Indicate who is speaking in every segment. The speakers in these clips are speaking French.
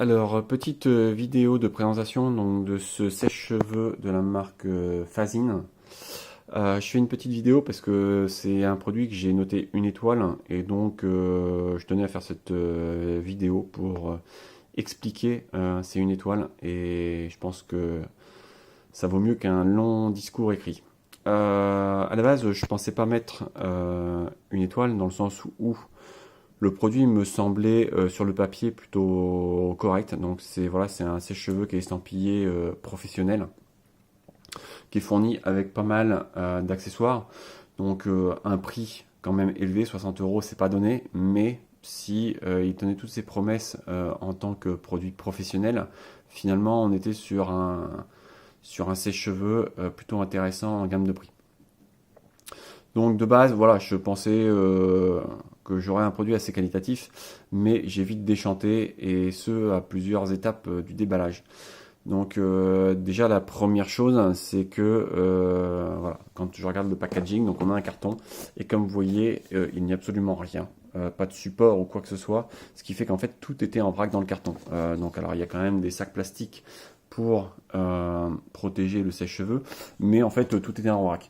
Speaker 1: Alors, petite vidéo de présentation donc, de ce sèche-cheveux de la marque Fazin. Je fais une petite vidéo parce que c'est un produit que j'ai noté une étoile et donc je tenais à faire cette vidéo pour expliquer c'est une étoile et je pense que ça vaut mieux qu'un long discours écrit. À la base, je pensais pas mettre une étoile dans le sens où le produit me semblait sur le papier plutôt correct. Donc c'est voilà, c'est un sèche-cheveux qui est estampillé professionnel, qui est fourni avec pas mal d'accessoires. Donc un prix quand même élevé, 60 euros, c'est pas donné, mais si il tenait toutes ses promesses en tant que produit professionnel, finalement on était sur un sèche-cheveux plutôt intéressant en gamme de prix. Donc de base, voilà, je pensais que j'aurais un produit assez qualitatif, mais j'ai vite déchanté, et ce à plusieurs étapes du déballage. Donc déjà la première chose, c'est que voilà, quand je regarde le packaging, donc on a un carton, et comme vous voyez, il n'y a absolument rien. Pas de support ou quoi que ce soit, ce qui fait qu'en fait tout était en vrac dans le carton. Donc alors il y a quand même des sacs plastiques pour protéger le sèche-cheveux, mais en fait tout était en vrac.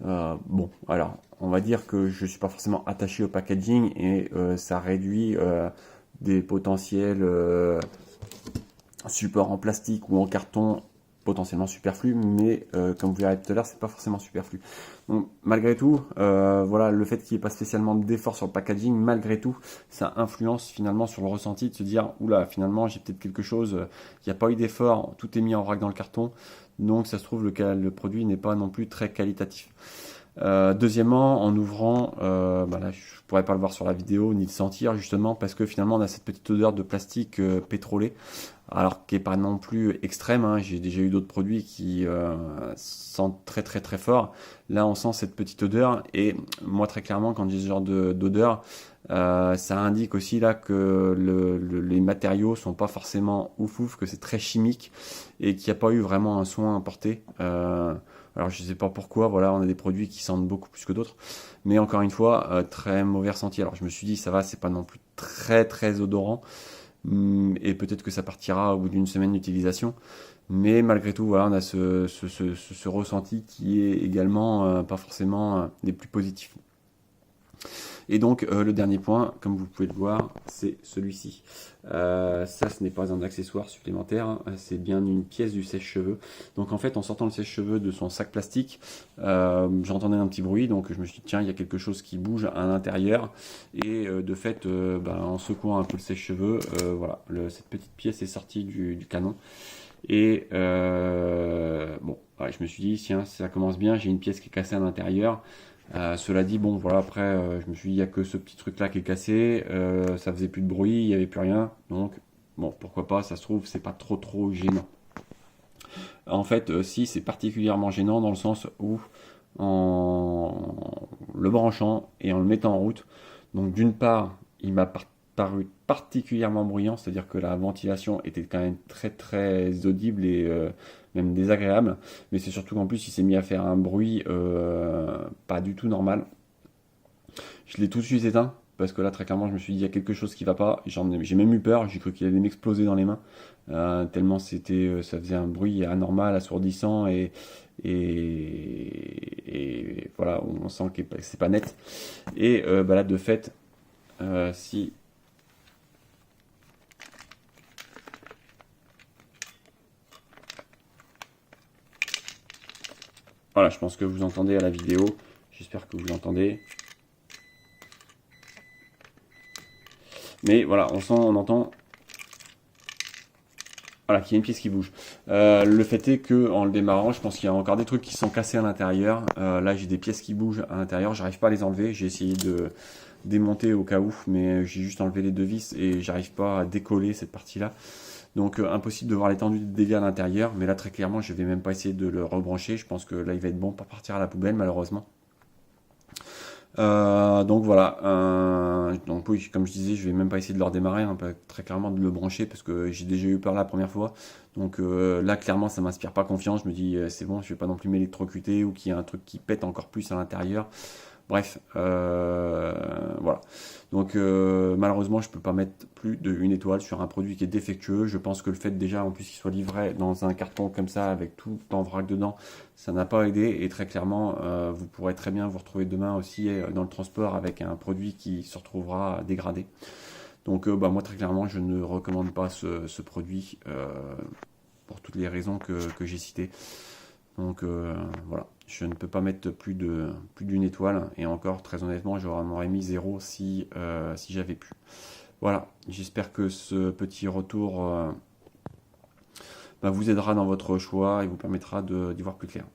Speaker 1: Bon, alors, on va dire que je ne suis pas forcément attaché au packaging et ça réduit des potentiels supports en plastique ou en carton potentiellement superflus, mais comme vous verrez tout à l'heure, c'est pas forcément superflu. Donc, malgré tout, voilà, le fait qu'il n'y ait pas spécialement d'effort sur le packaging, malgré tout, ça influence finalement sur le ressenti de se dire, oula, finalement, j'ai peut-être quelque chose, il n'y a pas eu d'effort, tout est mis en vrac dans le carton, donc ça se trouve le produit n'est pas non plus très qualitatif. Deuxièmement, en ouvrant, là, je ne pourrais pas le voir sur la vidéo ni le sentir justement parce que finalement on a cette petite odeur de plastique pétrolé, alors qui est pas non plus extrême, hein. J'ai déjà eu d'autres produits qui sentent très très très fort. Là, on sent cette petite odeur et moi très clairement quand j'ai ce genre d'odeur, ça indique aussi là que les matériaux sont pas forcément ouf ouf, que c'est très chimique et qu'il n'y a pas eu vraiment un soin apporté. Alors je sais pas pourquoi, voilà, on a des produits qui sentent beaucoup plus que d'autres, mais encore une fois, très mauvais ressenti. Alors je me suis dit, ça va, c'est pas non plus très très odorant, et peut-être que ça partira au bout d'une semaine d'utilisation, mais malgré tout, voilà, on a ce ressenti qui est également pas forcément des plus positifs. Et donc le dernier point, comme vous pouvez le voir, c'est celui-ci. Ça, ce n'est pas un accessoire supplémentaire, hein, c'est bien une pièce du sèche-cheveux. Donc en fait, en sortant le sèche-cheveux de son sac plastique, j'entendais un petit bruit, donc je me suis dit tiens, il y a quelque chose qui bouge à l'intérieur. Et de fait, en secouant un peu le sèche-cheveux, voilà, cette petite pièce est sortie du canon. Et bon, ouais, je me suis dit tiens, ça commence bien, j'ai une pièce qui est cassée à l'intérieur. Cela dit, bon, voilà, après, je me suis dit, il n'y a que ce petit truc là qui est cassé, ça faisait plus de bruit, il n'y avait plus rien, donc, bon, pourquoi pas, ça se trouve, c'est pas trop gênant. En fait, si, c'est particulièrement gênant dans le sens où, en le branchant et en le mettant en route, donc d'une part, il m'a paru particulièrement bruyant, c'est-à-dire que la ventilation était quand même très très audible et même désagréable, mais c'est surtout qu'en plus il s'est mis à faire un bruit pas du tout normal. Je l'ai tout de suite éteint parce que là très clairement je me suis dit il y a quelque chose qui va pas. J'ai même eu peur, j'ai cru qu'il allait m'exploser dans les mains tellement ça faisait un bruit anormal, assourdissant et voilà, on sent que c'est pas net. Et là de fait, si voilà, je pense que vous entendez à la vidéo, j'espère que vous l'entendez. Mais voilà, on entend voilà, qu'il y a une pièce qui bouge. Le fait est que en le démarrant, je pense qu'il y a encore des trucs qui sont cassés à l'intérieur. Là, j'ai des pièces qui bougent à l'intérieur, j'arrive pas à les enlever. J'ai essayé de démonter au cas où, mais j'ai juste enlevé les deux vis et j'arrive pas à décoller cette partie-là. Donc impossible de voir l'étendue des dégâts à l'intérieur. Mais là, très clairement, je vais même pas essayer de le rebrancher. Je pense que là, il va être bon pour partir à la poubelle, malheureusement. Donc voilà, donc oui, comme je disais, je vais même pas essayer de le redémarrer, hein, très clairement de le brancher parce que j'ai déjà eu peur la première fois. Donc là, clairement, ça m'inspire pas confiance. Je me dis, c'est bon, je vais pas non plus m'électrocuter ou qu'il y a un truc qui pète encore plus à l'intérieur. Bref, voilà. Donc malheureusement, je peux pas mettre plus d'une étoile sur un produit qui est défectueux. Je pense que le fait déjà, en plus, qu'il soit livré dans un carton comme ça, avec tout en vrac dedans, ça n'a pas aidé. Et très clairement, vous pourrez très bien vous retrouver demain aussi dans le transport avec un produit qui se retrouvera dégradé. Donc moi, très clairement, je ne recommande pas ce produit pour toutes les raisons que j'ai citées. Donc voilà, je ne peux pas mettre plus d'une étoile. Et encore, très honnêtement, m'aurais mis 0 si j'avais pu. Voilà, j'espère que ce petit retour vous aidera dans votre choix et vous permettra d'y voir plus clair.